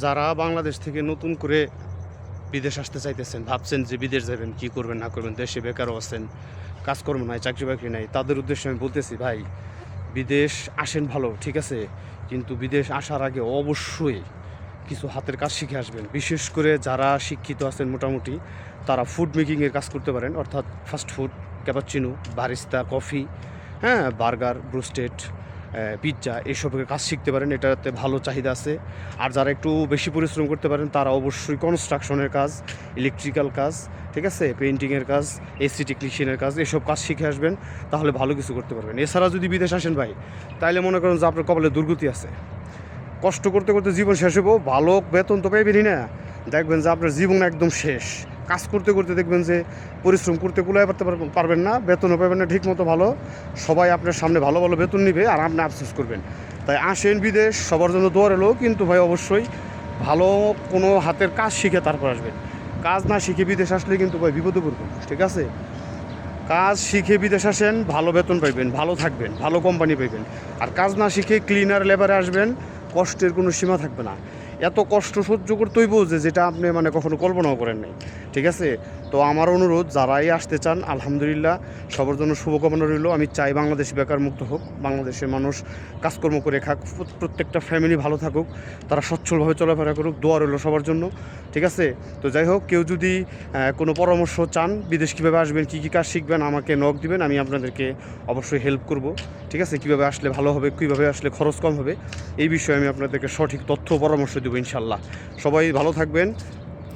যারা বাংলাদেশ থেকে নতুন করে বিদেশ আসতে চাইতেছেন, ভাবছেন যে বিদেশ যাবেন, কী করবেন না করবেন, দেশে বেকারও আছেন, কাজকর্ম নাই, চাকরি বাকরি নাই, তাদের উদ্দেশ্যে আমি বলতেছি ভাই, বিদেশ আসেন ভালো ঠিক আছে, কিন্তু বিদেশ আসার আগে অবশ্যই কিছু হাতের কাজ শিখে আসবেন। বিশেষ করে যারা শিক্ষিত আছেন মোটামুটি, তারা ফুড মেকিংয়ের কাজ করতে পারেন, অর্থাৎ fast food, cappuccino, barista, coffee, হ্যাঁ, বার্গার, ব্রোস্টেড, পিৎজা, এসবের কাজ শিখতে পারেন, এটাতে ভালো চাহিদা আছে। আর যারা একটু বেশি পরিশ্রম করতে পারেন তারা অবশ্যই কনস্ট্রাকশনের কাজ, ইলেকট্রিক্যাল কাজ, ঠিক আছে, পেইন্টিংয়ের কাজ, এসি টেকনিশিয়ানের কাজ, এসব কাজ শিখে আসবেন, তাহলে ভালো কিছু করতে পারবেন। এছাড়া যদি বিদেশ আসেন ভাই, তাইলে মনে করেন যে আপনার কপালে দুর্গতি আছে, কষ্ট করতে করতে জীবন শেষ হবো, ভালো বেতন তো পাইবেনই না, দেখবেন যে আপনার জীবন একদম শেষ। কাজ করতে করতে দেখবেন যে পরিশ্রম করতে কুলায় পারবেন না, বেতনও পাবেন না ঠিক মতো ভালো, সবাই আপনার সামনে ভালো ভালো বেতন নিবে আর আপনি আফসোস করবেন। তাই আসেন বিদেশ, সবার জন্য দোয়ার এলো, কিন্তু ভাই অবশ্যই ভালো কোনো হাতের কাজ শিখে তারপর আসবেন। কাজ না শিখে বিদেশ আসলে কিন্তু ভাই বিপদে পড়বেন, ঠিক আছে? কাজ শিখে বিদেশ আসেন, ভালো বেতন পাইবেন, ভালো থাকবেন, ভালো কোম্পানি পাইবেন। আর কাজ না শিখে ক্লিনার লেবারে আসবেন, কষ্টের কোনো সীমা থাকবে না, এত কষ্ট সহ্য করতে হইব যে যেটা আপনি মানে কখনো কল্পনাও করেন নাই, ঠিক আছে? তো আমার অনুরোধ, যারাই আসতে চান আলহামদুলিল্লাহ সবার জন্য শুভকামনা রইল। আমি চাই বাংলাদেশ বেকার মুক্ত হোক, বাংলাদেশের মানুষ কাজকর্ম করে খাক, প্রত্যেকটা ফ্যামিলি ভালো থাকুক, তারা সচ্ছলভাবে চলাফেরা করুক, দোয়া রইল সবার জন্য, ঠিক আছে? তো যাই হোক, কেউ যদি কোনো পরামর্শ চান, বিদেশ কীভাবে আসবেন, কী কী কাজ শিখবেন, আমাকে নক দিবেন, আমি আপনাদেরকে অবশ্যই হেল্প করব, ঠিক আছে? কীভাবে আসলে ভালো হবে, কীভাবে আসলে খরচ কম হবে, এই বিষয়ে আমি আপনাদেরকে সঠিক তথ্য পরামর্শ দেবো ইনশাল্লাহ। সবাই ভালো থাকবেন,